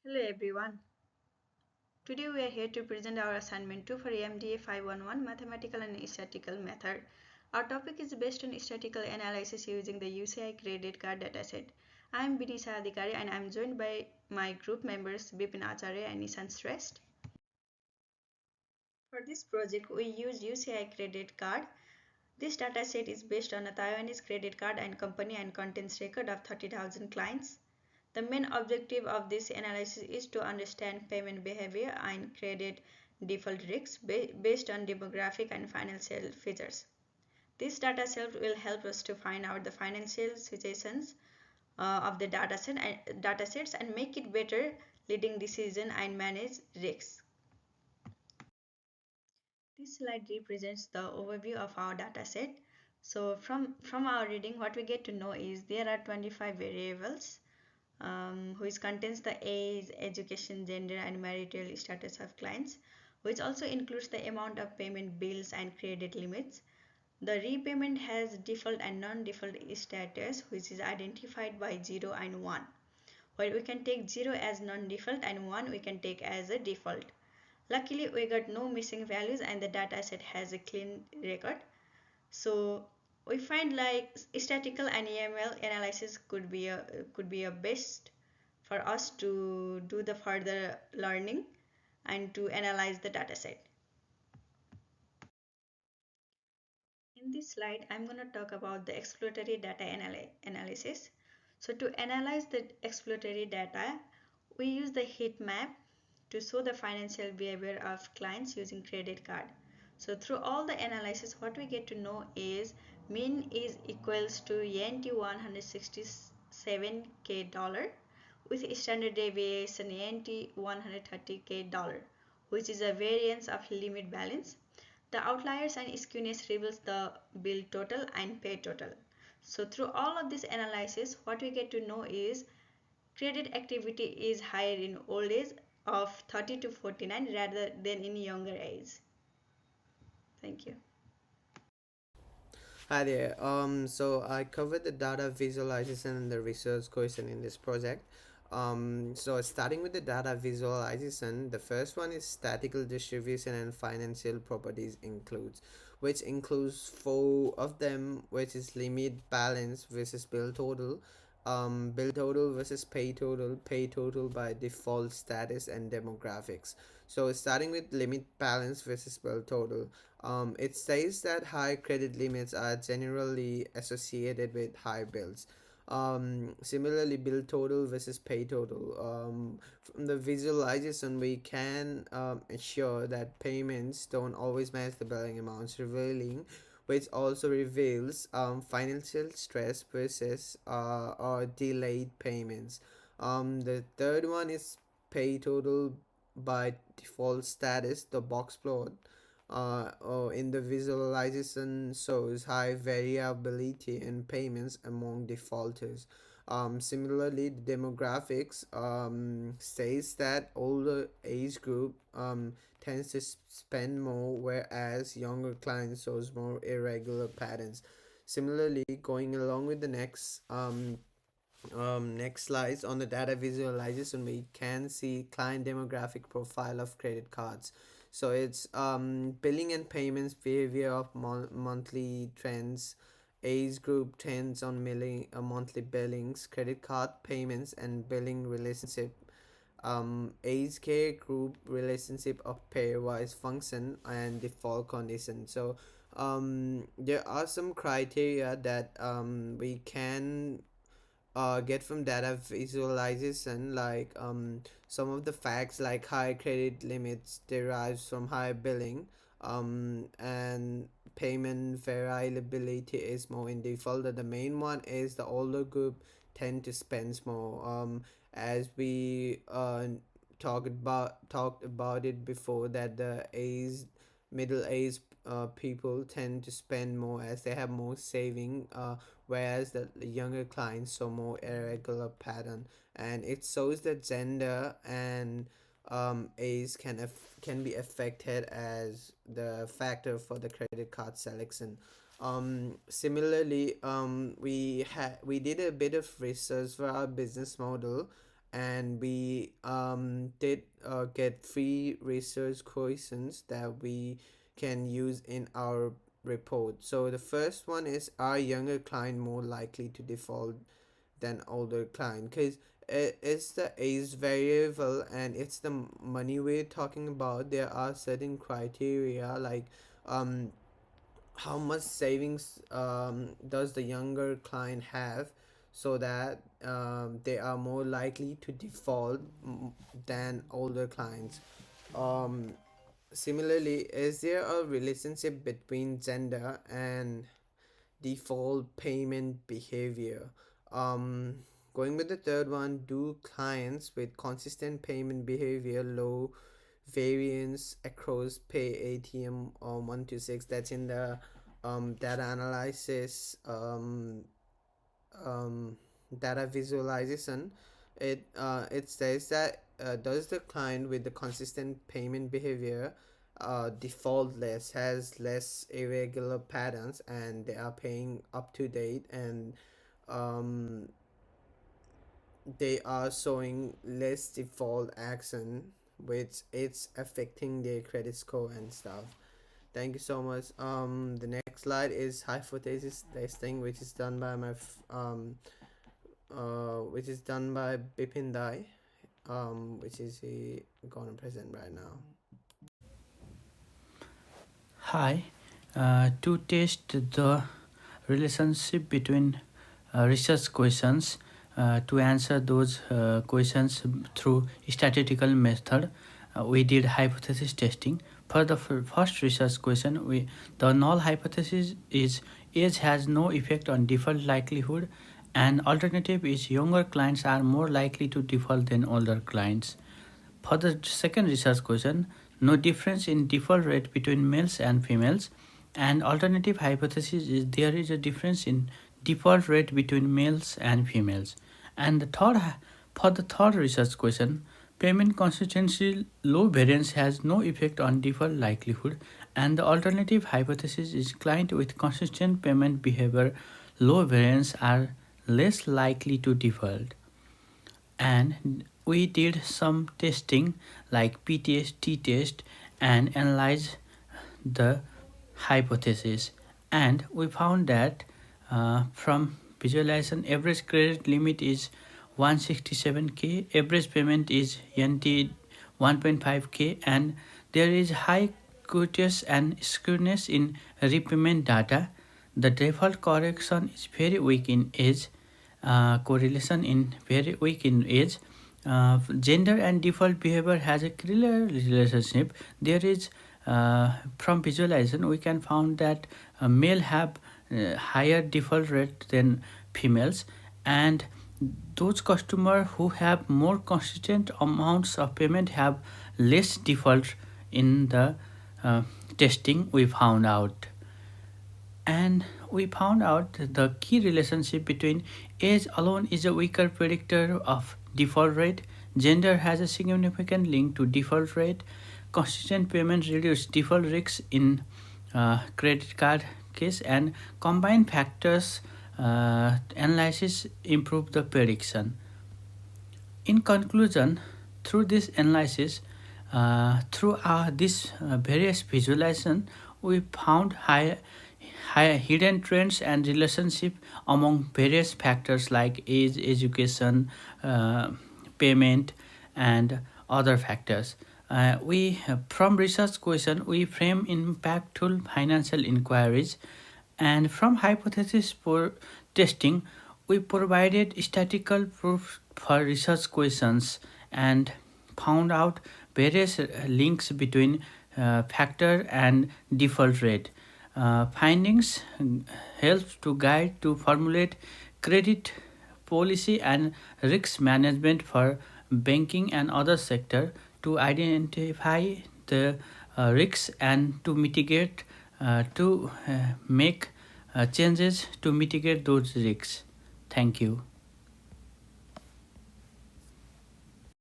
Hello everyone. Today we are here to present our assignment 2 for MDA511 Mathematical and Statistical Method. Our topic is based on statistical analysis using the UCI credit card dataset. I am Binisha Adhikari and I am joined by my group members Bipin Acharya and Nishan Shrest. For this project we use UCI credit card. This dataset is based on a Taiwanese credit card and company and contains record of 30,000 clients. The main objective of this analysis is to understand payment behavior and credit default risks based on demographic and financial features. This dataset will help us to find out the financial situations of the datasets and make it better leading decision and manage risks. This slide represents the overview of our dataset. So from our reading, what we get to know is there are 25 variables which contains the age, education, gender, and marital status of clients, which also includes the amount of payment bills and credit limits. The repayment has default and non-default status, which is identified by 0 and 1. While we can take 0 as non-default and 1 we can take as a default. Luckily, we got no missing values and the dataset has a clean record. So we find like statistical and EML analysis could be a best for us to do the further learning and to analyze the dataset. In this slide, I'm going to talk about the exploratory data analysis. So to analyze the exploratory data, we use the heat map to show the financial behavior of clients using credit card. So through all the analysis, what we get to know is mean is equals to NT 167k dollar with standard deviation NT 130k dollar, which is a variance of limit balance. The outliers and skewness reveals the bill total and pay total. So through all of this analysis, what we get to know is credit activity is higher in old age of 30 to 49 rather than in younger age. Thank you. Hi there. So I covered the data visualization and the research question in this project. So starting with the data visualization, the first one is statistical distribution and financial properties includes, which includes four of them, which is limit balance versus bill total versus pay total by default status and demographics. So starting with limit balance versus bill total, it says that high credit limits are generally associated with high bills. Similarly, bill total versus pay total. From the visualization, we can ensure that payments don't always match the billing amounts, revealing which also reveals financial stress versus or delayed payments. The third one is pay total by default status, the box plot in the visualization shows high variability in payments among defaulters. Similarly, the demographics says that older age group tends to spend more, whereas younger clients shows more irregular patterns. Similarly, going along with the next slides on the data visualization, we can see client demographic profile of credit cards. So it's billing and payments behavior of monthly trends, age group trends on monthly billings, credit card payments and billing relationship, age care group relationship of pairwise function and default condition. So there are some criteria that we can get from data visualization, like some of the facts like high credit limits derives from high billing, and payment variability is more in default. The main one is the older group tend to spend more, as we talked about it before, that the age middle age people tend to spend more as they have more saving, whereas the younger clients show more irregular pattern, and it shows that gender and age can be affected as the factor for the credit card selection. Similarly, we did a bit of research for our business model, and we did get three research questions that we can use in our report. So the first one is, are younger client more likely to default than older client? Because it's the age variable and it's the money we're talking about. There are certain criteria like um how much savings does the younger client have, so that they are more likely to default than older clients. um Similarly, is there a relationship between gender and default payment behavior? um Going with the third one, do clients with consistent payment behavior, low variance across pay ATM 1 to 6, that's in the data analysis, um, data visualization. It says that does the client with the consistent payment behavior default less, has less irregular patterns, and they are paying up to date, and um, they are showing less default action, which it's affecting their credit score and stuff. Thank you so much. The next slide is hypothesis testing, which is done by which is done by Bipin Dai, which is he gonna present right now. Hi, to test the relationship between research questions, to answer those questions through statistical method, we did hypothesis testing. For the first research question, the null hypothesis is age has no effect on default likelihood, and alternative is younger clients are more likely to default than older clients. For the second research question, no difference in default rate between males and females, and alternative hypothesis is there is a difference in default rate between males and females. And for the third research question, payment consistency low variance has no effect on default likelihood, and the alternative hypothesis is client with consistent payment behavior low variance are less likely to default. And we did some testing like p-test, t-test, and analyze the hypothesis, and we found that from visualization average credit limit is 167k, average payment is nt 1.5k, and there is high quotious and skewness in repayment data. The default correction is very weak in age, correlation in very weak in age. Gender and default behavior has a clear relationship. There is from visualization we can found that male have higher default rate than females, and those customers who have more consistent amounts of payment have less default in the uh, testing we found out. And we found out the key relationship between age alone is a weaker predictor of default rate, gender has a significant link to default rate, consistent payment reduce default risks in credit card case, and combined factors analysis improve the prediction. In conclusion, through this analysis, through this various visualization, we found high hidden trends and relationship among various factors like age, education, payment, and other factors. We from research question we frame impactful financial inquiries, and from hypothesis for testing we provided statistical proof for research questions and found out various links between factor and default rate. Findings help to guide to formulate credit policy and risk management for banking and other sector, to identify the risks and to mitigate to make changes to mitigate those risks. Thank you.